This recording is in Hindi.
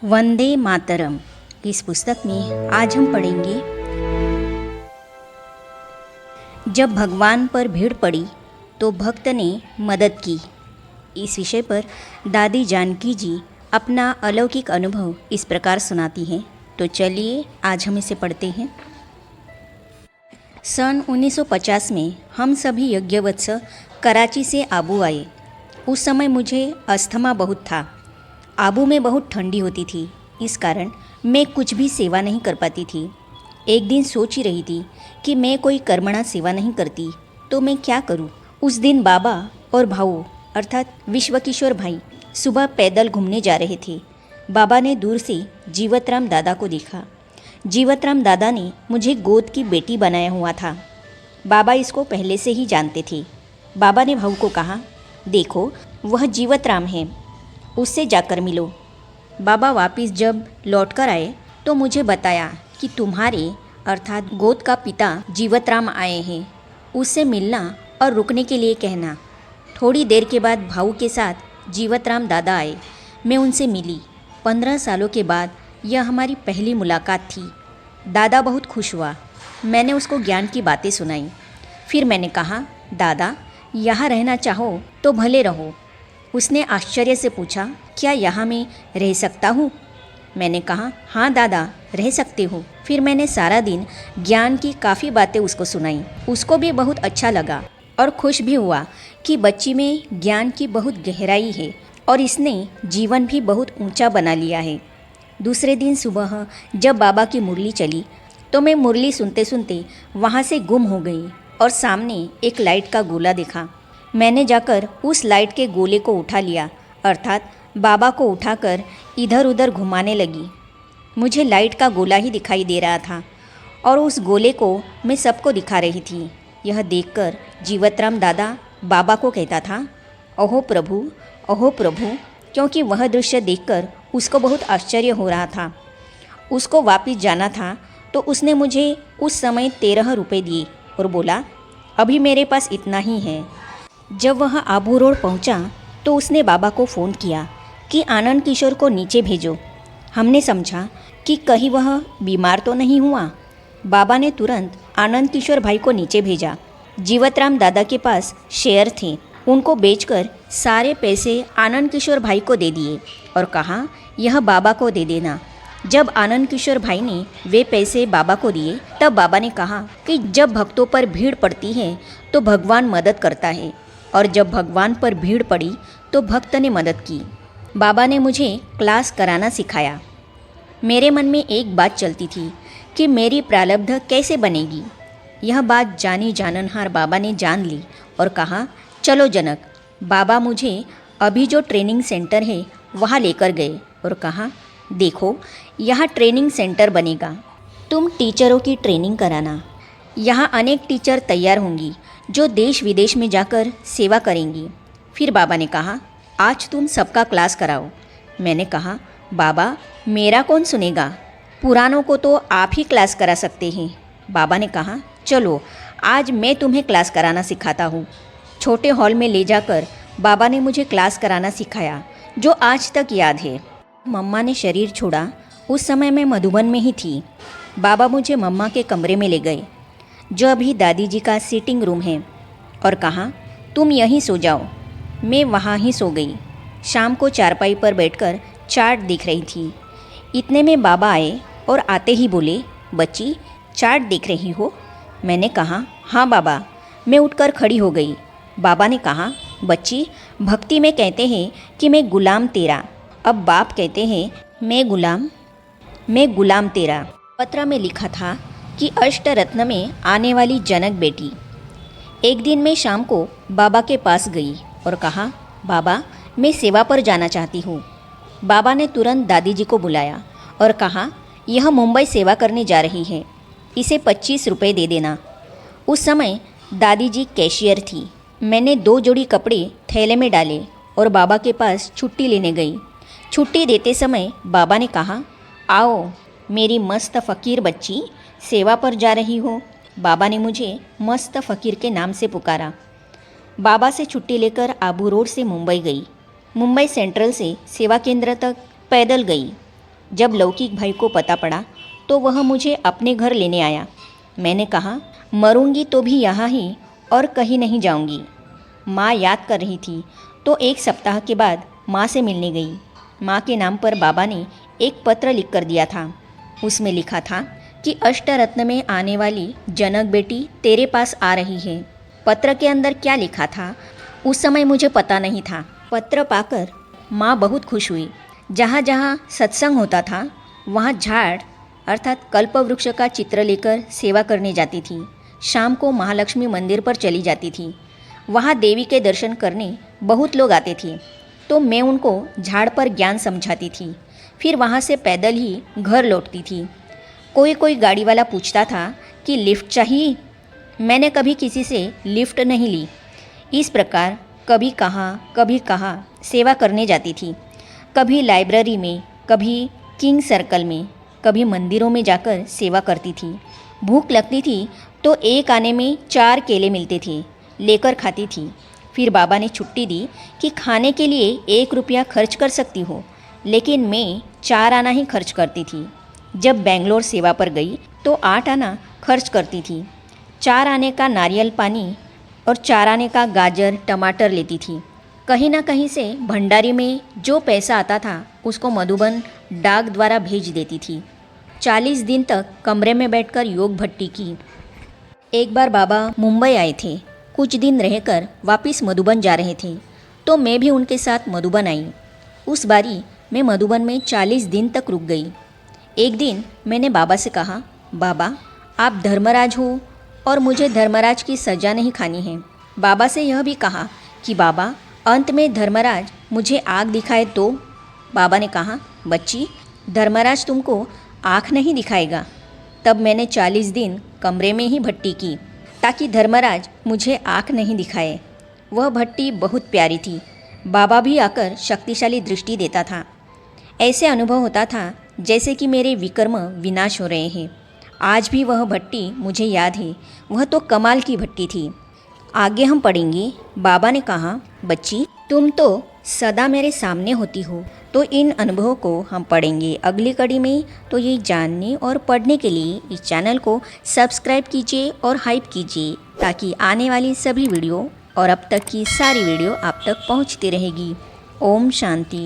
वंदे मातरम। इस पुस्तक में आज हम पढ़ेंगे, जब भगवान पर भीड़ पड़ी तो भक्त ने मदद की। इस विषय पर दादी जानकी जी अपना अलौकिक अनुभव इस प्रकार सुनाती हैं। तो चलिए आज हम इसे पढ़ते हैं। सन 1950 में हम सभी यज्ञवत्स कराची से आबू आए। उस समय मुझे अस्थमा बहुत था। आबू में बहुत ठंडी होती थी, इस कारण मैं कुछ भी सेवा नहीं कर पाती थी। एक दिन सोच ही रही थी कि मैं कोई कर्मणा सेवा नहीं करती तो मैं क्या करूं। उस दिन बाबा और भाऊ अर्थात विश्वकिशोर भाई सुबह पैदल घूमने जा रहे थे। बाबा ने दूर से जीवतराम दादा को देखा। जीवतराम दादा ने मुझे गोद की बेटी बनाया हुआ था। बाबा इसको पहले से ही जानते थे। बाबा ने भाऊ को कहा, देखो वह जीवतराम है, उससे जाकर मिलो। बाबा वापस जब लौटकर आए तो मुझे बताया कि तुम्हारे अर्थात गोद का पिता जीवतराम आए हैं, उससे मिलना और रुकने के लिए कहना। थोड़ी देर के बाद भाऊ के साथ जीवतराम दादा आए। मैं उनसे मिली। 15 सालों के बाद यह हमारी पहली मुलाकात थी। दादा बहुत खुश हुआ। मैंने उसको ज्ञान की बातें सुनाई। फिर मैंने कहा, दादा यहाँ रहना चाहो तो भले रहो। उसने आश्चर्य से पूछा, क्या यहाँ मैं रह सकता हूँ? मैंने कहा, हाँ दादा रह सकते हो। फिर मैंने सारा दिन ज्ञान की काफ़ी बातें उसको सुनाई। उसको भी बहुत अच्छा लगा और खुश भी हुआ कि बच्ची में ज्ञान की बहुत गहराई है और इसने जीवन भी बहुत ऊंचा बना लिया है। दूसरे दिन सुबह जब बाबा की मुरली चली तो मैं मुरली सुनते सुनते वहाँ से गुम हो गई और सामने एक लाइट का गोला देखा। मैंने जाकर उस लाइट के गोले को उठा लिया अर्थात बाबा को उठाकर इधर उधर घुमाने लगी। मुझे लाइट का गोला ही दिखाई दे रहा था और उस गोले को मैं सबको दिखा रही थी। यह देखकर जीवतराम दादा बाबा को कहता था, अहो प्रभु, क्योंकि वह दृश्य देखकर उसको बहुत आश्चर्य हो रहा था। उसको वापस जाना था तो उसने मुझे उस समय 13 रुपये दिए और बोला, अभी मेरे पास इतना ही है। जब वह आबू रोड पहुंचा तो उसने बाबा को फ़ोन किया कि आनंद किशोर को नीचे भेजो। हमने समझा कि कहीं वह बीमार तो नहीं हुआ। बाबा ने तुरंत आनंद किशोर भाई को नीचे भेजा। जीवतराम दादा के पास शेयर थे, उनको बेचकर सारे पैसे आनंद किशोर भाई को दे दिए और कहा, यह बाबा को दे देना। जब आनंद किशोर भाई ने वे पैसे बाबा को दिए तब बाबा ने कहा कि जब भक्तों पर भीड़ पड़ती है तो भगवान मदद करता है और जब भगवान पर भीड़ पड़ी तो भक्त ने मदद की। बाबा ने मुझे क्लास कराना सिखाया। मेरे मन में एक बात चलती थी कि मेरी प्रारब्ध कैसे बनेगी। यह बात जानी जाननहार बाबा ने जान ली और कहा, चलो जनक। बाबा मुझे अभी जो ट्रेनिंग सेंटर है वहाँ लेकर गए और कहा, देखो यहाँ ट्रेनिंग सेंटर बनेगा, तुम टीचरों की ट्रेनिंग कराना। यहाँ अनेक टीचर तैयार होंगी जो देश विदेश में जाकर सेवा करेंगी। फिर बाबा ने कहा, आज तुम सबका क्लास कराओ। मैंने कहा, बाबा मेरा कौन सुनेगा, पुरानों को तो आप ही क्लास करा सकते हैं। बाबा ने कहा, चलो आज मैं तुम्हें क्लास कराना सिखाता हूँ। छोटे हॉल में ले जाकर बाबा ने मुझे क्लास कराना सिखाया जो आज तक याद है। मम्मा ने शरीर छोड़ा उस समय मैं मधुबन में ही थी। बाबा मुझे मम्मा के कमरे में ले गए जो अभी दादी जी का सीटिंग रूम है और कहा, तुम यहीं सो जाओ। मैं वहाँ ही सो गई। शाम को चारपाई पर बैठकर चार्ट देख रही थी। इतने में बाबा आए और आते ही बोले, बच्ची चार्ट देख रही हो? मैंने कहा, हाँ बाबा। मैं उठकर खड़ी हो गई। बाबा ने कहा, बच्ची भक्ति में कहते हैं कि मैं गुलाम तेरा। अब बाप कहते हैं मैं गुलाम तेरा। पत्र में लिखा था कि अष्टरत्न में आने वाली जनक बेटी। एक दिन मैं शाम को बाबा के पास गई और कहा, बाबा मैं सेवा पर जाना चाहती हूँ। बाबा ने तुरंत दादी जी को बुलाया और कहा, यह मुंबई सेवा करने जा रही है, इसे 25 रुपये दे देना। उस समय दादी जी कैशियर थी। मैंने 2 जोड़ी कपड़े थैले में डाले और बाबा के पास छुट्टी लेने गई। छुट्टी देते समय बाबा ने कहा, आओ मेरी मस्त फ़कीर बच्ची, सेवा पर जा रही हो। बाबा ने मुझे मस्त फ़कीर के नाम से पुकारा। बाबा से छुट्टी लेकर आबू रोड से मुंबई गई। मुंबई सेंट्रल से सेवा केंद्र तक पैदल गई। जब लौकिक भाई को पता पड़ा तो वह मुझे अपने घर लेने आया। मैंने कहा, मरूंगी तो भी यहाँ ही और कहीं नहीं जाऊंगी। माँ याद कर रही थी तो एक सप्ताह के बाद माँ से मिलने गई। माँ के नाम पर बाबा ने एक पत्र लिख कर दिया था। उसमें लिखा था कि अष्टरत्न में आने वाली जनक बेटी तेरे पास आ रही है। पत्र के अंदर क्या लिखा था उस समय मुझे पता नहीं था। पत्र पाकर माँ बहुत खुश हुई। जहाँ जहाँ सत्संग होता था वहाँ झाड़ अर्थात कल्पवृक्ष का चित्र लेकर सेवा करने जाती थी। शाम को महालक्ष्मी मंदिर पर चली जाती थी। वहाँ देवी के दर्शन करने बहुत लोग आते थे तो मैं उनको झाड़ पर ज्ञान समझाती थी। फिर वहाँ से पैदल ही घर लौटती थी। कोई कोई गाड़ी वाला पूछता था कि लिफ्ट चाहिए। मैंने कभी किसी से लिफ्ट नहीं ली। इस प्रकार कभी कहाँ सेवा करने जाती थी। कभी लाइब्रेरी में, कभी किंग सर्कल में, कभी मंदिरों में जाकर सेवा करती थी। भूख लगती थी तो एक आने में 4 केले मिलते थे, लेकर खाती थी। फिर बाबा ने छुट्टी दी कि खाने के लिए 1 रुपया खर्च कर सकती हो, लेकिन मैं 4 आना ही खर्च करती थी। जब बेंगलोर सेवा पर गई तो 8 आना खर्च करती थी। 4 आने का नारियल पानी और 4 आने का गाजर टमाटर लेती थी। कहीं ना कहीं से भंडारी में जो पैसा आता था उसको मधुबन डाक द्वारा भेज देती थी। 40 दिन तक कमरे में बैठकर योग भट्टी की। एक बार बाबा मुंबई आए थे। कुछ दिन रहकर वापस मधुबन जा रहे थे तो मैं भी उनके साथ मधुबन आई। उस बारी मैं मधुबन में 40 दिन तक रुक गई। एक दिन मैंने बाबा से कहा, बाबा आप धर्मराज हो और मुझे धर्मराज की सज़ा नहीं खानी है। बाबा से यह भी कहा कि बाबा अंत में धर्मराज मुझे आग दिखाए तो? बाबा ने कहा, बच्ची धर्मराज तुमको आँख नहीं दिखाएगा। तब मैंने 40 दिन कमरे में ही भट्टी की ताकि धर्मराज मुझे आँख नहीं दिखाए। वह भट्टी बहुत प्यारी थी। बाबा भी आकर शक्तिशाली दृष्टि देता था। ऐसे अनुभव होता था जैसे कि मेरे विकर्म विनाश हो रहे हैं। आज भी वह भट्टी मुझे याद है। वह तो कमाल की भट्टी थी। आगे हम पढ़ेंगे। बाबा ने कहा, बच्ची तुम तो सदा मेरे सामने होती हो। तो इन अनुभवों को हम पढ़ेंगे अगली कड़ी में। तो ये जानने और पढ़ने के लिए इस चैनल को सब्सक्राइब कीजिए और हाइप कीजिए ताकि आने वाली सभी वीडियो और अब तक की सारी वीडियो आप तक पहुंचती रहेगी। ओम शांति।